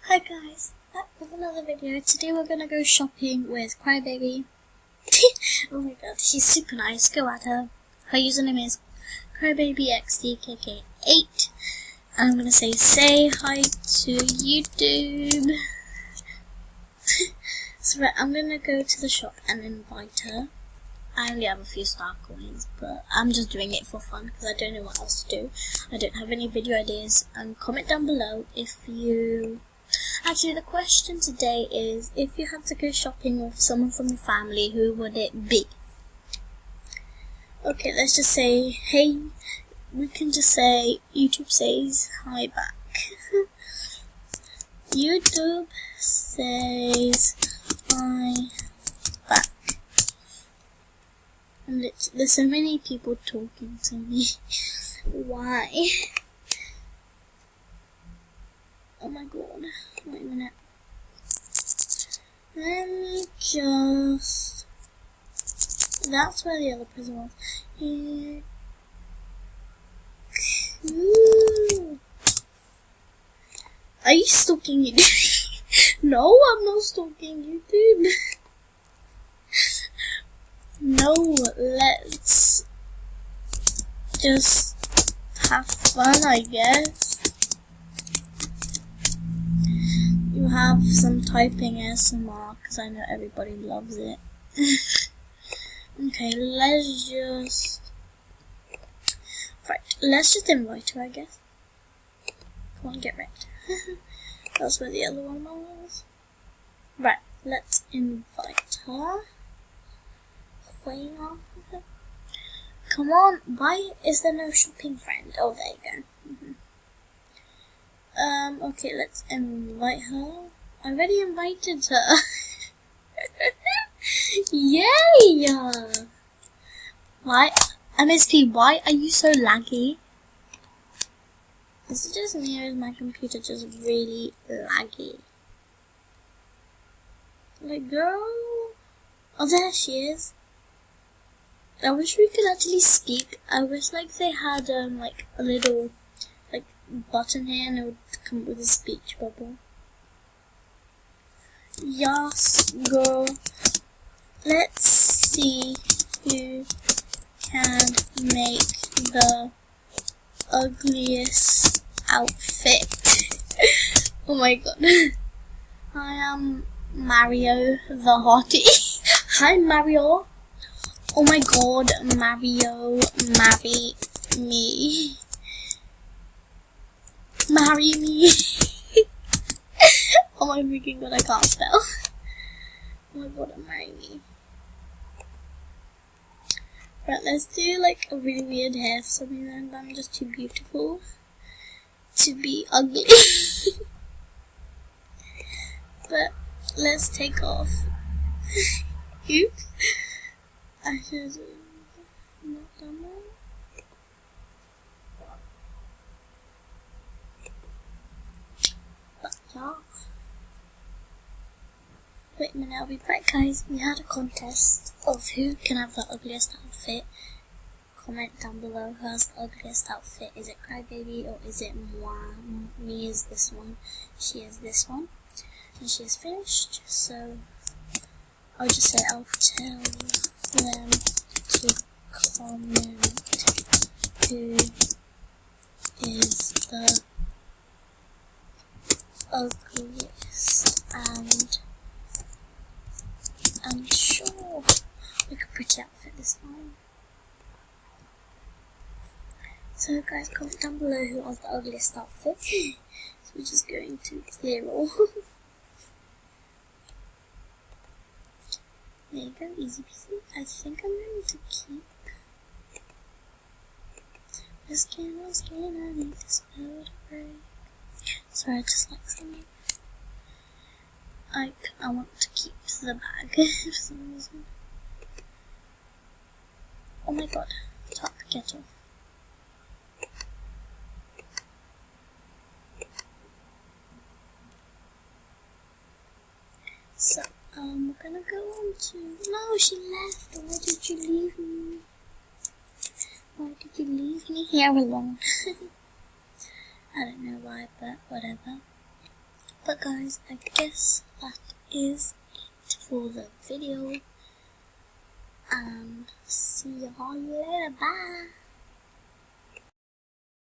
Hi guys, back with another video. Today we're gonna go shopping with Crybaby. Oh my god, she's super nice. Go at her. Her username is CrybabyXDKK8. I'm gonna say hi to YouTube. So I'm gonna go to the shop and invite her. I only have a few star coins, but I'm just doing it for fun because I don't know what else to do. I don't have any video ideas. Comment down below if you... Actually, the question today is, if you had to go shopping with someone from your family, who would it be? Okay, let's just say, hey, we can just say, YouTube says hi back. YouTube says hi back. And there's so many people talking to me. Why? Oh my god. Wait a minute. Let me just... That's where the other person was. Here. Cool. Are you stalking YouTube? No, I'm not stalking YouTube. No, let's just have fun, I guess. You have some typing ASMR because I know everybody loves it. Okay, let's just invite her, I guess. Come on, get wrecked. That's where the other one was. Right, let's invite her. Come on, why is there no shopping friend? Oh, there you go. Okay, let's invite her. I already invited her. Yay! Why? MSP, why are you so laggy? Is it just me or is my computer just really laggy? Like, girl. Oh, there she is. I wish we could actually speak. I wish like they had like a little like button here and it would come with a speech bubble. Yes, girl. Let's see who can make the ugliest outfit. Oh my god. I am Mario the Hottie. Hi Mario. Oh my god, Mario, marry me. Marry me. Oh my freaking god, I can't spell. Oh my god, marry me. Right, let's do like a really weird hair for some reason. I'm just too beautiful to be ugly. But let's take off. Oops. I should have not done that. But yeah. Wait a minute, I'll be back guys. We had a contest of who can have the ugliest outfit. Comment down below who has the ugliest outfit. Is it Crybaby or is it moi? Me is this one. She is this one. And she is finished. So I'll just say I'll tell them to comment who is the ugliest, and I'm sure we could pretty outfit this time. So guys, comment down below who has the ugliest outfit. So we're just going to clear all. There you go, easy peasy. I think I'm going to keep the skin, I need this spell to break. Sorry, I just like singing. I want to keep the bag for some reason. Oh my god, top kettle. So, we're gonna go on to... No, she left. Why did you leave me? Why did you leave me here alone? I don't know why, but whatever. But guys, I guess that is it for the video. And see y'all later. Bye.